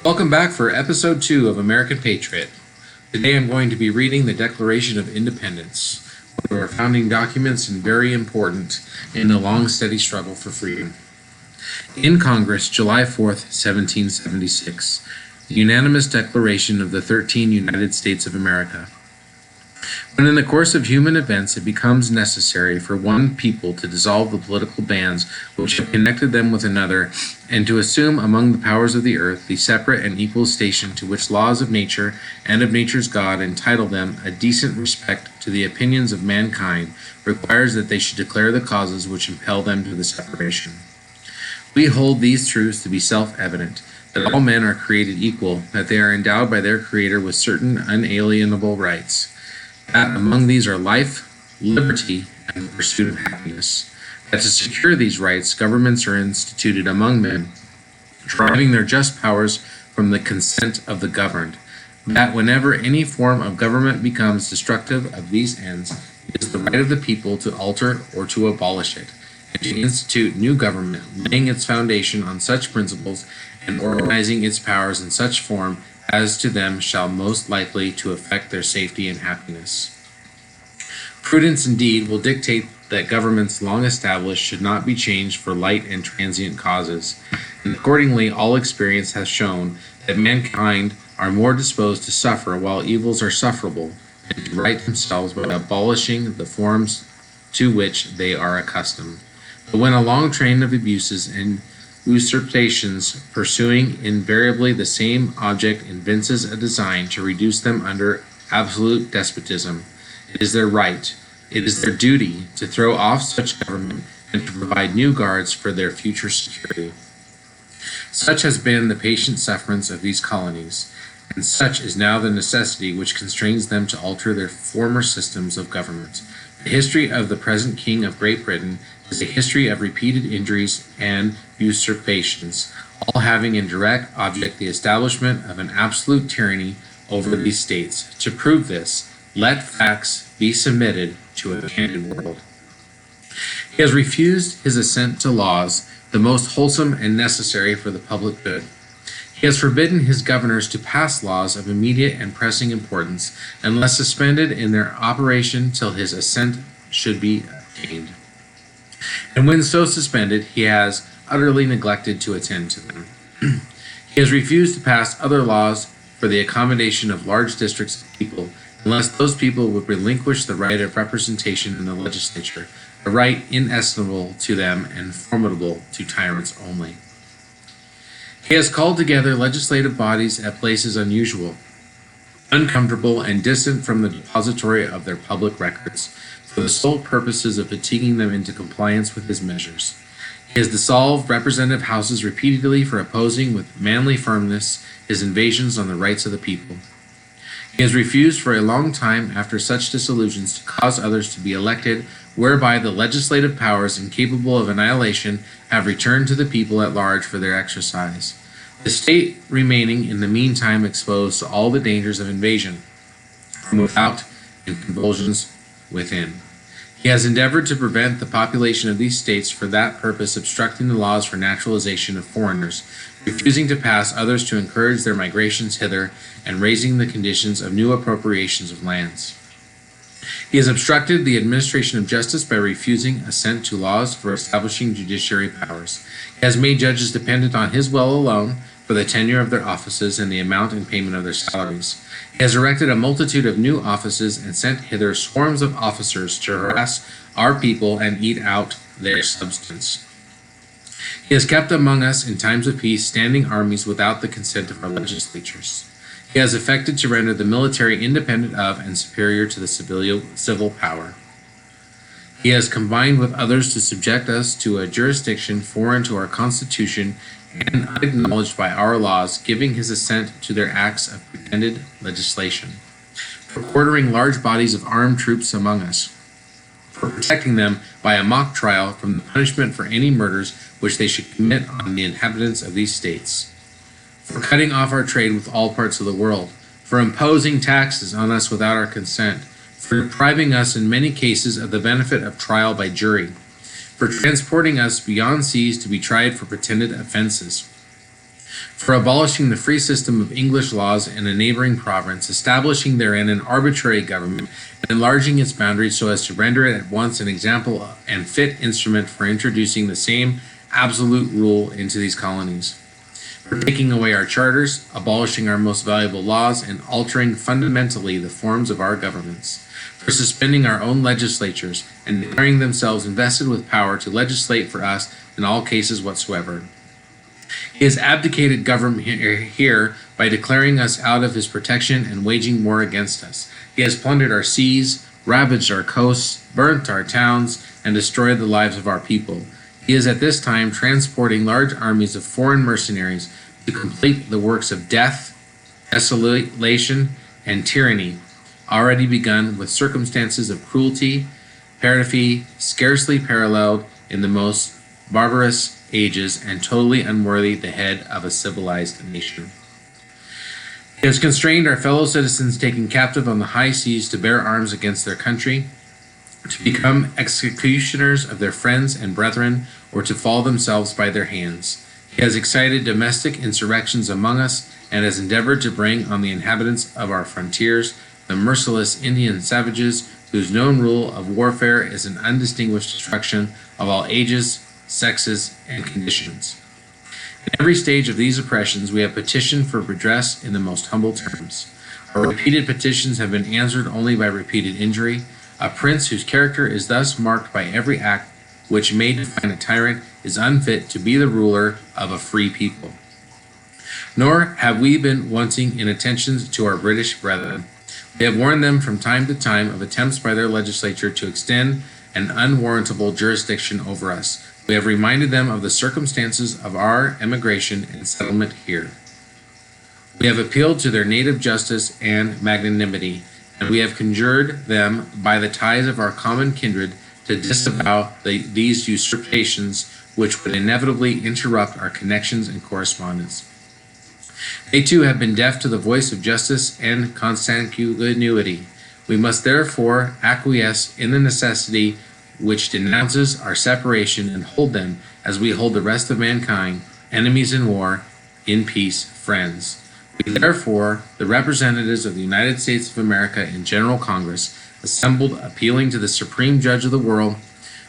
Welcome back for episode 2 of American Patriot. Today I'm going to be reading the Declaration of Independence, one of our founding documents and very important in the long, steady struggle for freedom. In Congress, July 4th, 1776, the unanimous declaration of the 13 United States of America. When in the course of human events it becomes necessary for one people to dissolve the political bands which have connected them with another, and to assume among the powers of the earth the separate and equal station to which laws of nature and of nature's God entitle them, a decent respect to the opinions of mankind requires that they should declare the causes which impel them to the separation. We hold these truths to be self-evident, that all men are created equal, that they are endowed by their Creator with certain unalienable rights, that among these are life, liberty, and the pursuit of happiness, that to secure these rights, governments are instituted among men, deriving their just powers from the consent of the governed, that whenever any form of government becomes destructive of these ends, it is the right of the people to alter or to abolish it, and to institute new government, laying its foundation on such principles and organizing its powers in such form as to them shall most likely to affect their safety and happiness. Prudence indeed will dictate that governments long established should not be changed for light and transient causes, and accordingly all experience has shown that mankind are more disposed to suffer while evils are sufferable, and to right themselves by abolishing the forms to which they are accustomed. But when a long train of abuses and usurpations pursuing invariably the same object evinces a design to reduce them under absolute despotism, it is their right, it is their duty to throw off such government and to provide new guards for their future security. Such has been the patient sufferance of these colonies, and such is now the necessity which constrains them to alter their former systems of government. The history of the present King of Great Britain is a history of repeated injuries and usurpations, all having in direct object the establishment of an absolute tyranny over these states. To prove this, let facts be submitted to a candid world. He has refused his assent to laws, the most wholesome and necessary for the public good. He has forbidden his governors to pass laws of immediate and pressing importance, unless suspended in their operation till his assent should be obtained. And when so suspended, he has utterly neglected to attend to them. He has refused to pass other laws for the accommodation of large districts of people, unless those people would relinquish the right of representation in the legislature, a right inestimable to them and formidable to tyrants only. He has called together legislative bodies at places unusual, uncomfortable, and distant from the depository of their public records, for the sole purposes of fatiguing them into compliance with his measures. He has dissolved representative houses repeatedly for opposing with manly firmness his invasions on the rights of the people. He has refused for a long time after such dissolutions to cause others to be elected, whereby the legislative powers incapable of annihilation have returned to the people at large for their exercise, the state remaining in the meantime exposed to all the dangers of invasion from without and convulsions within. He has endeavored to prevent the population of these states, for that purpose obstructing the laws for naturalization of foreigners, refusing to pass others to encourage their migrations hither, and raising the conditions of new appropriations of lands. He has obstructed the administration of justice by refusing assent to laws for establishing judiciary powers. He has made judges dependent on his will alone for the tenure of their offices and the amount and payment of their salaries. He has erected a multitude of new offices and sent hither swarms of officers to harass our people and eat out their substance. He has kept among us in times of peace standing armies without the consent of our legislatures. He has effected to render the military independent of and superior to the civil power. He has combined with others to subject us to a jurisdiction foreign to our Constitution and unacknowledged by our laws, giving his assent to their acts of pretended legislation, for quartering large bodies of armed troops among us, for protecting them by a mock trial from the punishment for any murders which they should commit on the inhabitants of these states, for cutting off our trade with all parts of the world, for imposing taxes on us without our consent, for depriving us in many cases of the benefit of trial by jury, for transporting us beyond seas to be tried for pretended offenses, for abolishing the free system of English laws in a neighboring province, establishing therein an arbitrary government, and enlarging its boundaries so as to render it at once an example and fit instrument for introducing the same absolute rule into these colonies, for taking away our charters, abolishing our most valuable laws, and altering fundamentally the forms of our governments, for suspending our own legislatures and declaring themselves invested with power to legislate for us in all cases whatsoever. He has abdicated government here by declaring us out of his protection and waging war against us. He has plundered our seas, ravaged our coasts, burnt our towns, and destroyed the lives of our people. He is at this time transporting large armies of foreign mercenaries to complete the works of death, desolation, and tyranny, already begun with circumstances of cruelty, perfidy, scarcely paralleled in the most barbarous ages, and totally unworthy the head of a civilized nation. He has constrained our fellow citizens taken captive on the high seas to bear arms against their country, to become executioners of their friends and brethren, or to fall themselves by their hands. He has excited domestic insurrections among us, and has endeavored to bring on the inhabitants of our frontiers the merciless Indian savages, whose known rule of warfare is an undistinguished destruction of all ages, sexes, and conditions. In every stage of these oppressions, we have petitioned for redress in the most humble terms. Our repeated petitions have been answered only by repeated injury. A prince whose character is thus marked by every act which may define a tyrant is unfit to be the ruler of a free people. Nor have we been wanting in attentions to our British brethren. We have warned them from time to time of attempts by their legislature to extend an unwarrantable jurisdiction over us. We have reminded them of the circumstances of our emigration and settlement here. We have appealed to their native justice and magnanimity, and we have conjured them by the ties of our common kindred to disavow these usurpations which would inevitably interrupt our connections and correspondence. They too have been deaf to the voice of justice and consanguinity. We must therefore acquiesce in the necessity which denounces our separation, and hold them, as we hold the rest of mankind, enemies in war, in peace, friends. We therefore, the representatives of the United States of America in General Congress, assembled appealing to the Supreme Judge of the world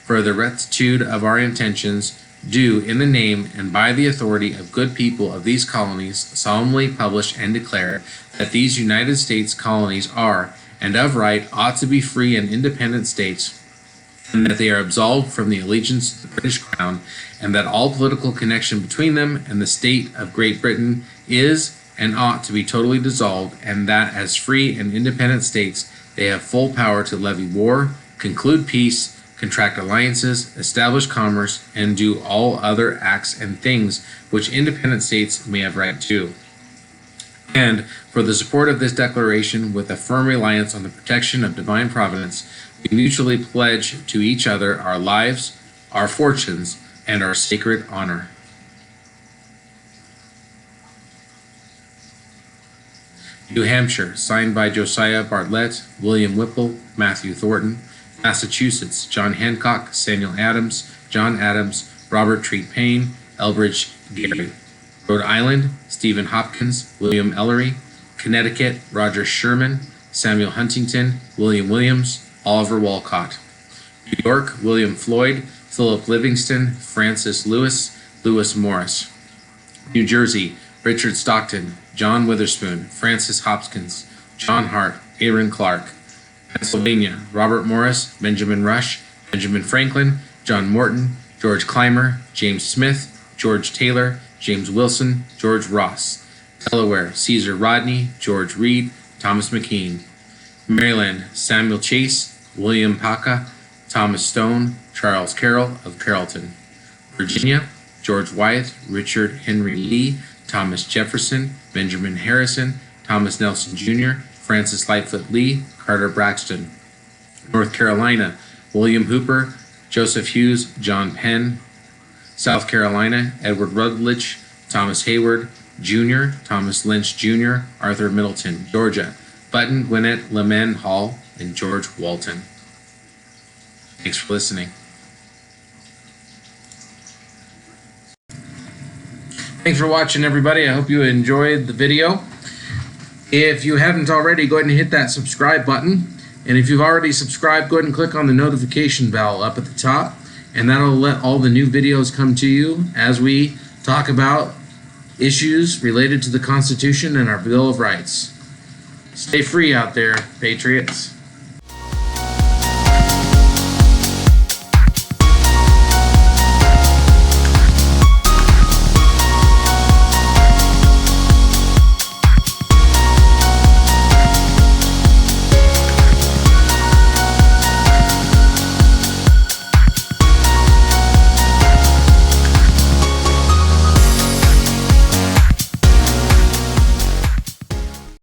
for the rectitude of our intentions, do, in the name and by the authority of good people of these colonies, solemnly publish and declare that these United States colonies are, and of right ought to be free and independent states, and that they are absolved from the allegiance to the British Crown, and that all political connection between them and the state of Great Britain is and ought to be totally dissolved, and that as free and independent states they have full power to levy war, conclude peace, contract alliances, establish commerce, and do all other acts and things which independent states may have right to. And for the support of this declaration, with a firm reliance on the protection of divine providence, we mutually pledge to each other our lives, our fortunes, and our sacred honor. New Hampshire, signed by Josiah Bartlett, William Whipple, Matthew Thornton. Massachusetts, John Hancock, Samuel Adams, John Adams, Robert Treat Paine, Elbridge Gerry. Rhode Island, Stephen Hopkins, William Ellery. Connecticut, Roger Sherman, Samuel Huntington, William Williams, Oliver Wolcott. New York, William Floyd, Philip Livingston, Francis Lewis, Lewis Morris. New Jersey, Richard Stockton, John Witherspoon, Francis Hopkins, John Hart, Aaron Clark. Pennsylvania, Robert Morris, Benjamin Rush, Benjamin Franklin, John Morton, George Clymer, James Smith, George Taylor, James Wilson, George Ross. Delaware, Caesar Rodney, George Reed, Thomas McKean. Maryland, Samuel Chase, William Paca, Thomas Stone, Charles Carroll of Carrollton. Virginia, George Wyeth, Richard Henry Lee, Thomas Jefferson, Benjamin Harrison, Thomas Nelson Jr., Francis Lightfoot Lee, Carter Braxton. North Carolina, William Hooper, Joseph Hughes, John Penn. South Carolina, Edward Rutledge, Thomas Hayward Jr., Thomas Lynch Jr., Arthur Middleton. Georgia, Button, Gwinnett, Leman Hall, and George Walton. Thanks for listening. Thanks for watching, everybody. I hope you enjoyed the video. If you haven't already, go ahead and hit that subscribe button. And if you've already subscribed, go ahead and click on the notification bell up at the top, and that'll let all the new videos come to you as we talk about issues related to the Constitution and our Bill of Rights. Stay free out there, Patriots.